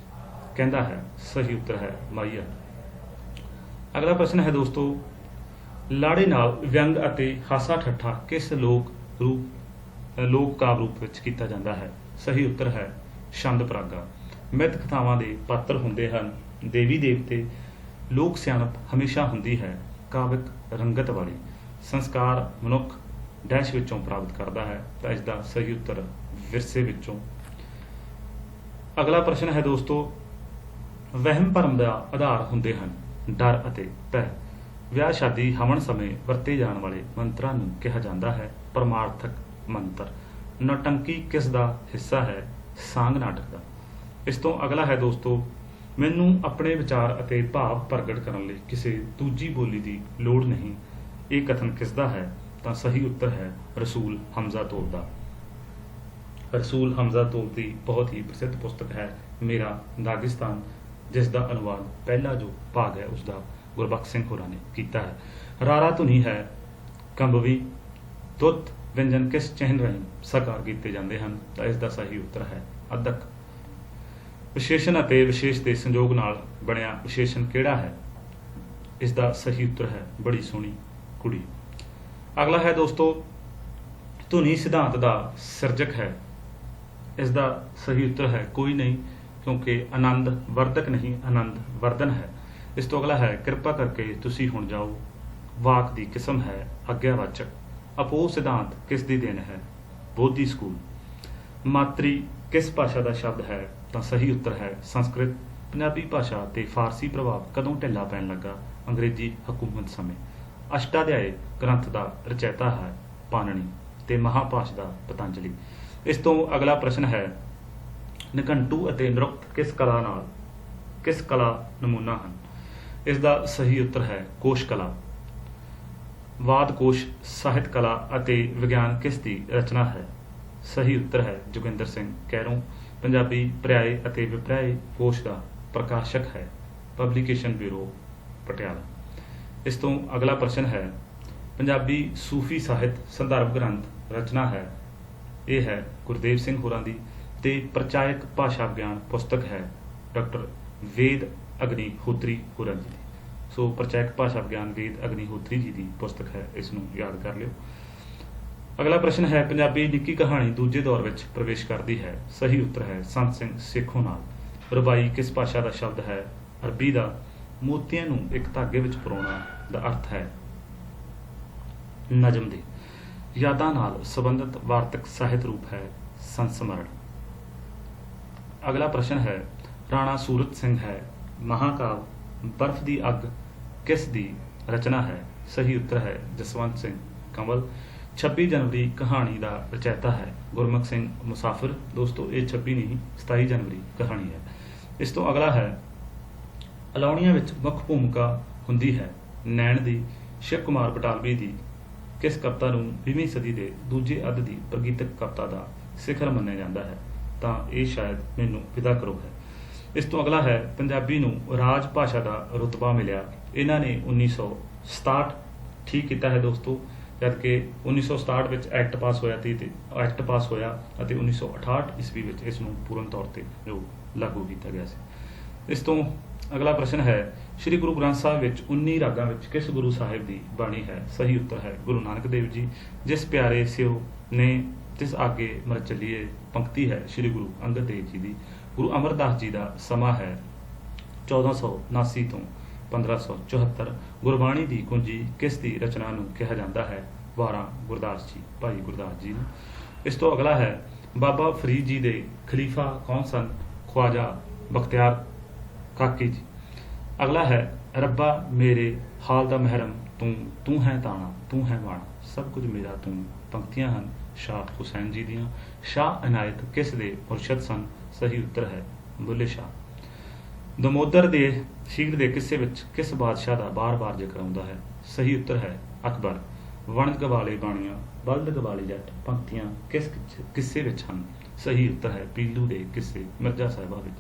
ਕਹਿੰਦਾ ਹੈ? ਸਹੀ ਉੱਤਰ ਹੈ ਮਾਹੀਆ। ਅਗਲਾ ਪ੍ਰਸ਼ਨ ਹੈ ਦੋਸਤੋ, ਲਾੜੇ ਨਾਲ ਵਿਅੰਗ ਅਤੇ ਹਾਸਾ ਠੱਠਾ ਕਿਸ ਲੋਕ ਕਾਵਿ ਰੂਪ ਵਿੱਚ ਕੀਤਾ ਜਾਂਦਾ ਹੈ? ਸਹੀ ਉੱਤਰ ਹੈ ਛੰਦ ਪਰਾਗਾ। ਮਿੱਥ ਕਥਾਵਾਂ ਦੇ ਪਾਤਰ ਹੁੰਦੇ ਹਨ ਦੇਵੀ ਦੇਵਤੇ। ਲੋਕ ਸਿਆਣਪ ਹਮੇਸ਼ਾ ਹੁੰਦੀ ਹੈ ਕਾਵਿਕ ਰੰਗਤ ਵਾਲੀ। ਸੰਸਕਾਰ ਮਨੁੱਖ ਡੈਸ਼ ਵਿੱਚੋਂ ਪ੍ਰਾਪਤ ਕਰਦਾ ਹੈ? ਤਾਂ ਇਸ ਦਾ ਸਹੀ ਉੱਤਰ ਵਿਰਸੇ ਵਿੱਚੋਂ। ਅਗਲਾ ਪ੍ਰਸ਼ਨ ਹੈ ਦੋਸਤੋ, ਵਹਿਮ ਭਰਮ ਦਾ ਆਧਾਰ ਹੁੰਦੇ ਹਨ ਡਰ ਅਤੇ ਭੈ। ਵਿਆਹ ਸ਼ਾਦੀ ਹਵਨ ਸਮੇਂ ਵਰਤੇ ਜਾਣ ਵਾਲੇ ਮੰਤਰਾਂ ਨੂੰ ਕਿਹਾ ਜਾਂਦਾ ਹੈ ਪਰਮਾਰਥਕ ਮੰਤਰ। ਨੌਟੰਕੀ ਕਿਸ ਦਾ ਹਿੱਸਾ ਹੈ? ਸਾਂਗ ਨਾਟਕ ਦਾ। ਇਸ ਤੋਂ ਅਗਲਾ ਹੈ ਦੋਸਤੋ, ਮੈਨੂੰ ਆਪਣੇ ਵਿਚਾਰ ਅਤੇ ਭਾਵ ਪ੍ਰਗਟ ਕਰਨ ਲਈ ਕਿਸੇ ਦੂਜੀ ਬੋਲੀ ਦੀ ਲੋੜ ਨਹੀਂ। ਇਹ ਕਥਨ ਕਿਸ ਦਾ ਹੈ? ਤਾਂ ਸਹੀ ਉੱਤਰ ਹੈ ਰਸੂਲ ਹਮਜ਼ਾ ਤੋਪ ਦਾ। ਰਸੂਲ ਹਮਜ਼ਾ ਤੋਪ ਦੀ ਬਹੁਤ ਹੀ ਪ੍ਰਸਿੱਧ ਪੁਸਤਕ ਹੈ ਮੇਰਾ ਦਾਗਿਸਤਾਨ, ਜਿਸ ਦਾ ਅਨੁਵਾਦ ਪਹਿਲਾ ਜੋ ਭਾਗ ਹੈ ਉਸ ਦਾ ਗੁਰਬਖਸ਼ ਸਿੰਘ ਹੋਰਾਂ ਨੇ ਕੀਤਾ ਹੈ। ਰਾਰਾ ਧੁਨੀ ਹੈ ਕੰਬਵੀ। ਤੁੱਤ ਵਿਅੰਜਨ ਕਿਸ ਚਿਹਨ ਰਾਹੀਂ ਸਾਕਾਰ ਕੀਤੇ ਜਾਂਦੇ ਹਨ? ਤਾਂ ਇਸ ਦਾ ਸਹੀ ਉੱਤਰ ਹੈ ਅੱਧਕ। ਵਿਸ਼ੇਸ਼ਣ ਅਤੇ ਵਿਸ਼ੇਸ਼ ਦੇ ਸੰਯੋਗ ਨਾਲ ਬਣਿਆ ਵਿਸ਼ੇਸ਼ਣ ਕਿਹੜਾ ਹੈ? ਇਸ ਦਾ ਸਹੀ ਉੱਤਰ ਹੈ ਬੜੀ ਸੋਹਣੀ ਕੁੜੀ। ਅਗਲਾ ਹੈ ਦੋਸਤੋ, ਧੁਨੀ ਸਿਧਾਂਤ ਦਾ ਸਿਰਜਕ ਹੈ? ਇਸ ਦਾ ਸਹੀ ਉੱਤਰ ਹੈ ਕੋਈ ਨਹੀਂ, ਕਿਉਂਕਿ ਆਨੰਦ ਵਰਧਕ ਨਹੀਂ ਆਨੰਦ ਵਰਧਨ ਹੈ। ਇਸ ਤੋਂ ਅਗਲਾ ਹੈ, ਕਿਰਪਾ ਕਰਕੇ ਤੁਸੀਂ ਹੁਣ ਜਾਓ। ਵਾਕ ਦੀ ਕਿਸਮ ਹੈ ਆਗਿਆਵਾਚਕ। ਅਪੋਹ ਸਿਧਾਂਤ ਕਿਸ ਦੀ ਦੇਣ ਹੈ? ਬੋਧੀ ਸਕੂਲ। ਮਾਤਰੀ ਕਿਸ ਭਾਸ਼ਾ ਦਾ ਸ਼ਬਦ ਹੈ? ਤਾਂ ਸਹੀ ਉੱਤਰ ਹੈ ਸੰਸਕ੍ਰਿਤ। ਪੰਜਾਬੀ ਭਾਸ਼ਾ ਤੇ ਫਾਰਸੀ ਪ੍ਰਭਾਵ ਕਦੋਂ ਢਿੱਲਾ ਪੈਣ ਲੱਗਾ? ਅੰਗਰੇਜ਼ੀ ਹਕੂਮਤ ਸਮੇਂ। ਅਸ਼ਟਾਧਿਆਇ ਗ੍ਰੰਥ ਦਾ ਰਚੈਤਾ ਹੈ ਪਾਣਿਨੀ ਤੇ ਮਹਾਭਾਸ਼ ਦਾ ਪਤੰਜਲੀ। ਇਸ ਤੋਂ ਅਗਲਾ ਪ੍ਰਸ਼ਨ ਹੈ, ਨਿਘੰਟੂ ਅਤੇ ਨਿਰੁਕਤ ਕਿਸ ਕਲਾ ਨਮੂਨਾ ਹਨ? ਇਸ ਦਾ ਸਹੀ ਉੱਤਰ ਹੈ ਕੋਸ਼ ਕਲਾ। ਵਾਦ ਕੋਸ਼ ਸਾਹਿਤ ਕਲਾ ਅਤੇ ਵਿਗਿਆਨ ਕਿਸ ਦੀ ਰਚਨਾ ਹੈ? ਸਹੀ ਉੱਤਰ ਹੈ ਜੋਗਿੰਦਰ ਸਿੰਘ ਕੈਰੋਂ। ਪੰਜਾਬੀ ਪਰਿਆਏ ਅਤੇ ਵਿਪਰਿਆਏ ਕੋਸ਼ ਦਾ ਪ੍ਰਕਾਸ਼ਕ ਹੈ ਪਬਲੀਕੇਸ਼ਨ ਬਿਊਰੋ ਪਟਿਆਲਾ। ਇਸ ਤੋਂ ਅਗਲਾ ਪ੍ਰਸ਼ਨ ਹੈ, ਪੰਜਾਬੀ ਸੂਫੀ ਸਾਹਿਤ ਸੰਦਰਭ ਗ੍ਰੰਥ ਰਚਨਾ ਹੈ? ਇਹ ਹੈ ਗੁਰਦੇਵ ਸਿੰਘ ਹੋਰਾਂ ਦੀ। ਤੇ ਪ੍ਰਚਾਇਕ ਭਾਸ਼ਾ ਵਿਗਿਆਨ ਪੁਸਤਕ ਹੈ ਡਾਕਟਰ ਵੇਦ ਅਗਨੀਹੋਤਰੀ ਹੋਰਾਂ ਜੀ ਦੀ। ਸੋ ਪ੍ਰਚਾਇਕ ਭਾਸ਼ਾ ਵਿਗਿਆਨ ਵੇਦ ਅਗਨੀਹੋਤਰੀ ਜੀ ਦੀ ਪੁਸਤਕ ਹੈ, ਇਸ ਨੂੰ ਯਾਦ ਕਰ ਲਿਓ। ਅਗਲਾ ਪ੍ਰਸ਼ਨ ਹੈ, ਪੰਜਾਬੀ ਨਿੱਕੀ ਕਹਾਣੀ ਦੂਜੇ ਦੌਰ ਵਿੱਚ ਪ੍ਰਵੇਸ਼ ਕਰਦੀ ਹੈ? ਸਹੀ ਉੱਤਰ ਹੈ ਸੰਤ ਸਿੰਘ ਸੇਖੋਂ ਨਾਲ। ਰਬਾਈ ਕਿਸ ਭਾਸ਼ਾ ਦਾ ਸ਼ਬਦ ਹੈ? ਅਰਬੀ ਦਾ। ਮੋਤੀਆਂ ਨੂੰ ਇੱਕ ਧਾਗੇ ਵਿੱਚ ਪਰੋਣਾ ਦਾ ਅਰਥ ਹੈ ਨਜ਼ਮ ਦੇ ਯਾਦਾਂ ਨਾਲ ਸੰਬੰਧਿਤ ਵਾਰਤਕ ਸਾਹਿਤ ਰੂਪ ਹੈ ਸੰਸਮਰਣ। ਅਗਲਾ ਪ੍ਰਸ਼ਨ ਹੈ, ਰਾਣਾ ਸੂਰਤ ਸਿੰਘ ਹੈ ਮਹਾਕਾਵ ਬਰਫ਼ ਦੀ ਅੱਗ ਕਿਸ ਦੀ ਰਚਨਾ ਹੈ? ਸਹੀ ਉੱਤਰ ਹੈ ਜਸਵੰਤ ਸਿੰਘ ਕੰਵਲ। 26 ਜਨਵਰੀ ਕਹਾਣੀ ਦਾ ਰਚੈਤਾ ਹੈ ਗੁਰਮੁਖ ਸਿੰਘ ਮੁਸਾਫਿਰ। ਦੋਸਤੋ ਇਹ 26 ਨਹੀਂ 27 ਜਨਵਰੀ ਕਹਾਣੀ ਹੈ। ਇਸ ਤੋਂ ਅਗਲਾ ਹੈ, ਅਲਾਉਣੀਆਂ ਵਿੱਚ ਮੁੱਖ ਭੂਮਿਕਾ ਹੁੰਦੀ ਹੈ ਨੈਣ ਦੀ ਸ਼ਿਵ ਕੁਮਾਰ ਬਟਾਲਵੀ ਦੀ ਕਿਸ ਕਵਿਤਾ ਨੂੰ 20ਵੀਂ ਸਦੀ ਦੇ ਦੂਜੇ ਅੱਧ ਦੀ ਪ੍ਰਗੀਤਕ ਕਵਿਤਾ ਦਾ ਸਿਖਰ ਮੰਨਿਆ ਜਾਂਦਾ ਹੈ? ਤਾਂ ਇਹ ਸ਼ਾਇਦ ਮੈਨੂੰ ਵਿਦਾ ਕਰੋ ਹੈ। ਇਸ ਤੋਂ ਅਗਲਾ ਹੈ, ਪੰਜਾਬੀ ਨੂੰ ਰਾਜ ਭਾਸ਼ਾ ਦਾ ਰੁਤਬਾ ਮਿਲਿਆ। ਇਹਨਾਂ ਨੇ 1967 ਠੀਕ ਕੀਤਾ ਹੈ ਦੋਸਤੋ, ਜਦਕਿ 1967 ਵਿੱਚ ਐਕਟ ਪਾਸ ਹੋਇਆ ਸੀ ਅਤੇ 1968 ਈਸਵੀ ਵਿੱਚ ਇਸ ਨੂੰ ਪੂਰਨ ਤੌਰ ਤੇ ਜੋ ਲਾਗੂ ਕੀਤਾ ਗਿਆ ਸੀ। ਇਸ ਤੋਂ ਅਗਲਾ ਪ੍ਰਸ਼ਨ ਹੈ, ਸ੍ਰੀ ਗੁਰੂ ਗ੍ਰੰਥ ਸਾਹਿਬ ਵਿੱਚ 19 ਰਾਗਾਂ ਵਿੱਚ ਕਿਸ ਗੁਰੂ ਸਾਹਿਬ ਦੀ ਬਾਣੀ ਹੈ? ਸਹੀ ਉੱਤਰ ਹੈ ਗੁਰੂ ਨਾਨਕ ਦੇਵ ਜੀ। ਜਿਸ ਪਿਆਰੇ ਸਿਓ ਨੇ ਤਿਸ ਆਗੇ ਮਰ ਚੱਲੀਏ ਪੰਕਤੀ ਹੈ ਸ੍ਰੀ ਗੁਰੂ ਅੰਗਦ ਦੇਵ ਜੀ ਦੀ। ਗੁਰੂ ਅਮਰਦਾਸ ਜੀ ਦਾ ਸਮਾਂ ਹੈ 1479 ਤੋਂ 1574। ਗੁਰਬਾਣੀ ਦੀ ਕੁੰਜੀ ਕਿਸ ਦੀ ਰਚਨਾ ਨੂੰ ਕਿਹਾ ਜਾਂਦਾ ਹੈ? ਵਾਰਾਂ ਗੁਰਦਾਸ ਜੀ, ਭਾਈ ਗੁਰਦਾਸ ਜੀ ਨੂੰ। ਇਸ ਤੋਂ ਅਗਲਾ ਹੈ, ਬਾਬਾ ਫਰੀਦ ਜੀ ਦੇ ਖਲੀਫਾ ਕੌਣ ਸਨ? ਖਵਾਜਾ ਬਖਤਿਆਰ ਕਾਕੀ ਜੀ। ਅਗਲਾ ਹੈ, ਰੱਬਾ ਮੇਰੇ ਹਾਲ ਦਾ ਮਹਿਰਮ ਤੂੰ ਹੈ ਤਾਣਾ ਤੂੰ ਹੈ ਮਾਣਾ ਸਭ ਕੁਝ ਮੇਰਾ ਤੂੰ। ਪੰਕਤੀਆਂ ਹਨ ਸ਼ਾਹ ਹੁਸੈਨ ਜੀ ਦੀਆਂ। ਸ਼ਾਹ ਇਨਾਇਤ ਕਿਸ ਦੇ ਮੁਰਸ਼ਦ ਸਨ? ਸਹੀ ਉੱਤਰ ਹੈ ਬੁੱਲੇ ਸ਼ਾਹ। ਦਮੋਦਰ ਦੇ ਸ਼ੀਰ ਦੇ ਕਿੱਸੇ ਵਿੱਚ ਕਿਸ ਬਾਦਸ਼ਾਹ ਦਾ ਬਾਰ-ਬਾਰ ਜ਼ਿਕਰ ਆਉਂਦਾ ਹੈ? ਸਹੀ ਉੱਤਰ ਹੈ ਅਕਬਰ। ਵਣਜ ਗਵਾਲੇ ਬਾਣੀਆਂ ਬਲਦ ਗਵਾਲੇ ਜੱਟ ਪੰਕਤੀਆਂ ਕਿਸ ਕਿੱਸੇ ਵਿੱਚ ਹਨ? ਸਹੀ ਉੱਤਰ ਹੈ ਪੀਲੂ ਦੇ ਕਿੱਸੇ ਮਿਰਜ਼ਾ ਸਾਹਿਬਾਂ ਵਿੱਚ।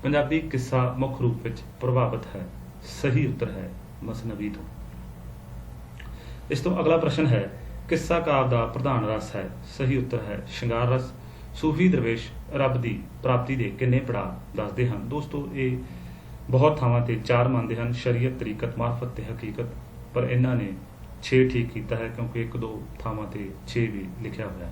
ਪੰਜਾਬੀ ਕਿੱਸਾ ਮੁੱਖ ਰੂਪ ਵਿੱਚ ਪ੍ਰਭਾਵਿਤ ਹੈ। ਸਹੀ ਉੱਤਰ ਹੈ ਮਸਨਵੀ ਤੋਂ। ਇਸ ਤੋਂ ਅਗਲਾ ਪ੍ਰਸ਼ਨ ਹੈ, ਕਿੱਸਾ ਕਾਵਿ ਦਾ ਪ੍ਰਧਾਨ ਰਸ ਹੈ? ਸਹੀ ਉੱਤਰ ਹੈ ਸ਼ਿੰਗਾਰ ਰਸ। ਸੂਫੀ ਦਰਵੇਸ਼ ਰੱਬ ਦੀ ਪ੍ਰਾਪਤੀ ਦੇ ਕਿੰਨੇ ਪੜਾਅ ਦੱਸਦੇ ਹਨ? ਦੋਸਤੋ ਇਹ ਬਹੁਤ ਥਾਵਾਂ ਤੇ 4 ਮੰਨਦੇ ਹਨ, ਸ਼ਰੀਅਤ, ਤਰੀਕਤ, ਮਾਰਫਤ ਤੇ ਹਕੀਕਤ, ਪਰ ਇਹਨਾਂ ਨੇ 6 ਠੀਕ ਕੀਤਾ ਹੈ ਕਿਉਂਕਿ 1-2 ਥਾਵਾਂ ਤੇ 6 ਵੀ ਲਿਖਿਆ ਹੋਇਆ।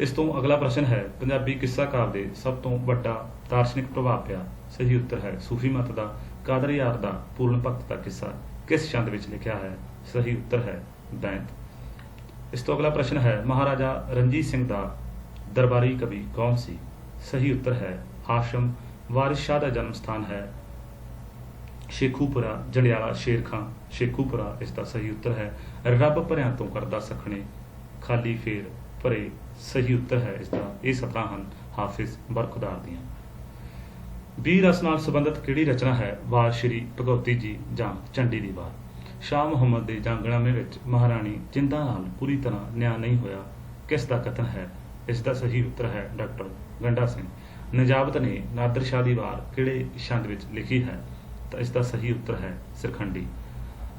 ਇਸ ਤੋਂ ਅਗਲਾ ਪ੍ਰਸ਼ਨ ਹੈ, ਪੰਜਾਬੀ ਕਿੱਸਾ ਕਾਵਿ ਦੇ ਸਭ ਤੋਂ ਵੱਡਾ ਦਾਰਸ਼ਨਿਕ ਪ੍ਰਭਾਵ ਪਿਆ? ਸਹੀ ਉੱਤਰ ਹੈ ਸੂਫੀ ਮਤ ਦਾ। ਕਾਦਰ ਯਾਰ ਦਾ ਪੂਰਨ ਭਗਤ ਦਾ ਕਿੱਸਾ ਕਿਸ ਛੰਦ ਵਿੱਚ ਲਿਖਿਆ ਹੈ? ਸਹੀ ਉੱਤਰ ਹੈ ਬੈਂਤ। ਇਸ ਤੋਂ ਅਗਲਾ ਪ੍ਰਸ਼ਨ ਹੈ, ਮਹਾਰਾਜਾ ਰਣਜੀਤ ਸਿੰਘ ਦਾ ਦਰਬਾਰੀ ਕਵੀ ਕੌਣ ਸੀ? ਸਹੀ ਉੱਤਰ ਹੈ ਹਾਸ਼ਮ। ਵਾਰਿਸ ਸ਼ਾਹ ਦਾ ਜਨਮ ਸਥਾਨ ਹੈ ਸ਼ੇਖੂਪੁਰਾ। ਜੰਡਿਆਲਾ ਸ਼ੇਰ ਖਾਂ ਸ਼ੇਖੂਪੁਰਾ ਇਸ ਦਾ ਸਹੀ ਉੱਤਰ ਹੈ। ਰੱਬ ਭਰਿਆਂ ਤੋਂ ਕਰਦਾ ਸਖਣੇ ਖਾਲੀ ਫੇਰ ਭਰੇ। ਸਹੀ ਉੱਤਰ ਹੈ ਇਸ ਦਾ ਇਹ 17 ਹਨ ਹਾਫਿਜ਼ ਬਰਖੁਦਾਰ ਦੀਆਂ। ਵੀਰ ਰਸ ਨਾਲ ਸੰਬੰਧਿਤ ਕਿਹੜੀ ਰਚਨਾ ਹੈ? ਵਾਰ ਸ਼੍ਰੀ ਭਗਉਤੀ ਜੀ ਜਾਂ ਚੰਡੀ ਦੀ ਵਾਰ। ਸ਼ਾਹ ਮੁਹੰਮਦ ਦੇ ਜੰਗਨਾਮੇ ਵਿੱਚ ਮਹਾਰਾਣੀ ਜਿੰਦਾ ਨਾਲ ਪੂਰੀ ਤਰ੍ਹਾਂ ਨਿਆਂ ਨਹੀਂ ਹੋਇਆ ਕਿਸ ਦਾ ਕਥਨ ਹੈ? ਇਸ ਦਾ ਸਹੀ ਉੱਤਰ ਹੈ ਡਾਕਟਰ ਗੰਡਾ ਸਿੰਘ। ਨਜਾਬਤ ਨੇ ਨਾਦਰ ਸ਼ਾਹ ਦੀ ਵਾਰ ਕਿਹੜੇ ਛੰਦ ਵਿੱਚ ਲਿਖੀ ਹੈ? ਤਾਂ ਇਸ ਦਾ ਸਹੀ ਉੱਤਰ ਹੈ ਸਿਰਖੰਡੀ।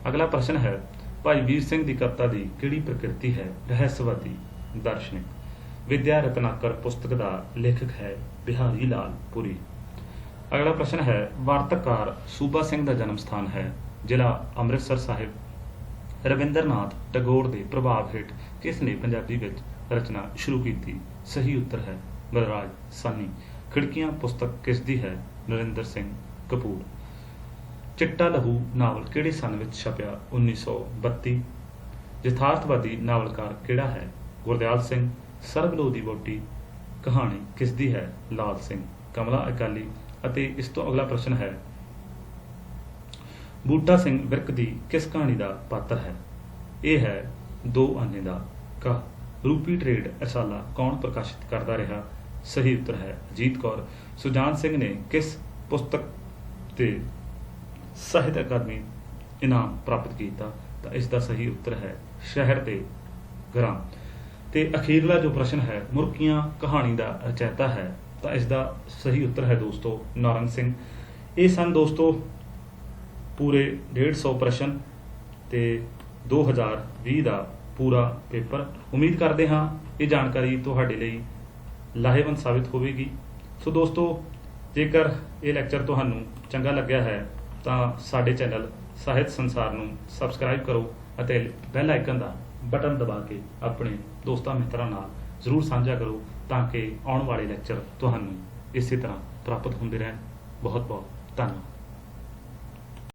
ਅਗਲਾ ਪ੍ਰਸ਼ਨ ਹੈ, ਭਾਈ ਵੀਰ ਸਿੰਘ ਦੀ ਕਵਿਤਾ ਦੀ ਕਿਹੜੀ ਪ੍ਰਕਿਰਤੀ ਹੈ? ਰਹੱਸਵਾਦੀ, ਦਾਰਸ਼ਨਿਕ। ਵਿਦਿਆ ਰਤਨਾਕਰ ਪੁਸਤਕ ਦਾ ਲੇਖਕ ਹੈ ਬਿਹਾਰੀ ਲਾਲ ਪੁਰੀ। ਅਗਲਾ ਪ੍ਰਸ਼ਨ ਹੈ, ਵਾਰਤਕਾਰ ਸੂਬਾ ਸਿੰਘ ਦਾ ਜਨਮ ਸਥਾਨ ਹੈ ਜ਼ਿਲ੍ਹਾ ਅੰਮ੍ਰਿਤਸਰ ਸਾਹਿਬ। ਰਵਿੰਦਰਨਾਥ ਟੈਗੋਰ ਦੇ ਪ੍ਰਭਾਵ ਹੇਠ ਕਿਸ ਨੇ ਪੰਜਾਬੀ ਵਿੱਚ ਰਚਨਾ ਸ਼ੁਰੂ ਕੀਤੀ? ਸਹੀ ਉੱਤਰ ਹੈ ਬਲਰਾਜ ਸਾਨੀ। ਖਿੜਕੀਆਂ ਪੁਸਤਕ ਕਿਸ ਦੀ ਹੈ? ਨਰਿੰਦਰ ਸਿੰਘ ਕਪੂਰ। ਚਿੱਟਾ ਲਹੂ ਨਾਵਲ ਕਿਹੜੇ ਸਨ ਵਿੱਚ ਛਪਿਆ? 1932। ਯਥਾਰਥਵਾਦੀ ਨਾਵਲਕਾਰ ਕਿਹੜਾ ਹੈ? ਗੁਰਦਿਆਲ ਸਿੰਘ। ਸਰਬਲੋ ਦੀ ਵਹੁਟੀ ਕਹਾਣੀ ਕਿਸ ਦੀ ਹੈ? ਲਾਲ ਸਿੰਘ। ਕਮਲਾ ਅਕਾਲੀ। ਅਤੇ ਇਸ ਤੋਂ ਅਗਲਾ ਪ੍ਰਸ਼ਨ ਹੈ, ਬੂਟਾ ਸਿੰਘ ਵਿਰਕ ਦੀ ਕਿਸ ਕਹਾਣੀ ਦਾ ਪਾਤਰ ਹੈ? ਇਹ ਹੈ ਦੋ ਆਨੇ ਦਾ ਕਾ। ਰੂਪੀ ਟ੍ਰੇਡ ਰਸਾਲਾ ਕੌਣ ਪ੍ਰਕਾਸ਼ਿਤ ਕਰਦਾ ਰਿਹਾ? ਸਹੀ ਉੱਤਰ ਹੈ ਅਜੀਤ ਕੌਰ। ਸੁਜਾਨ ਸਿੰਘ ਨੇ ਕਿਸ ਪੁਸਤਕ ਤੇ ਸਾਹਿਤ ਅਕਾਦਮੀ ਇਨਾਮ ਪ੍ਰਾਪਤ ਕੀਤਾ? ਤਾਂ ਇਸ ਦਾ ਸਹੀ ਉੱਤਰ ਹੈ ਸ਼ਹਿਰ ਤੇ ਗ੍ਰਾਮ। ਤੇ ਅਖੀਰਲਾ ਜੋ ਪ੍ਰਸ਼ਨ ਹੈ, ਮੁਰਕੀਆਂ ਕਹਾਣੀ ਦਾ ਰਚੈਤਾ ਹੈ? ਤਾਂ ਇਸ ਦਾ ਸਹੀ ਉੱਤਰ ਹੈ ਦੋਸਤੋ ਨਾਰੰਗ ਸਿੰਘ। ਇਹ ਸਨ ਦੋਸਤੋ ਪੂਰੇ 150 ਪ੍ਰਸ਼ਨ ਤੇ 2020 ਦਾ ਪੂਰਾ ਪੇਪਰ। ਉਮੀਦ ਕਰਦੇ ਹਾਂ ਇਹ ਜਾਣਕਾਰੀ ਤੁਹਾਡੇ ਲਈ ਲਾਹੇਵੰਦ ਸਾਬਿਤ ਹੋਵੇਗੀ। ਸੋ ਦੋਸਤੋ, ਜੇਕਰ ਇਹ ਲੈਕਚਰ ਤੁਹਾਨੂੰ ਚੰਗਾ ਲੱਗਿਆ ਹੈ ਤਾਂ ਸਾਡੇ ਚੈਨਲ ਸਾਹਿਤ ਸੰਸਾਰ ਨੂੰ ਸਬਸਕ੍ਰਾਈਬ ਕਰੋ ਅਤੇ ਬੈਲ ਆਈਕਨ ਦਾ ਬਟਨ ਦਬਾ ਕੇ ਆਪਣੇ ਦੋਸਤਾਂ ਮਿੱਤਰਾਂ ਨਾਲ ਜ਼ਰੂਰ ਸਾਂਝਾ ਕਰੋ ਤਾਂ ਕਿ ਆਉਣ ਵਾਲੇ ਲੈਕਚਰ ਤੁਹਾਨੂੰ ਇਸੇ ਤਰ੍ਹਾਂ ਪ੍ਰਾਪਤ ਹੁੰਦੇ ਰਹਿਣ। ਬਹੁਤ ਬਹੁਤ ਧੰਨਵਾਦ।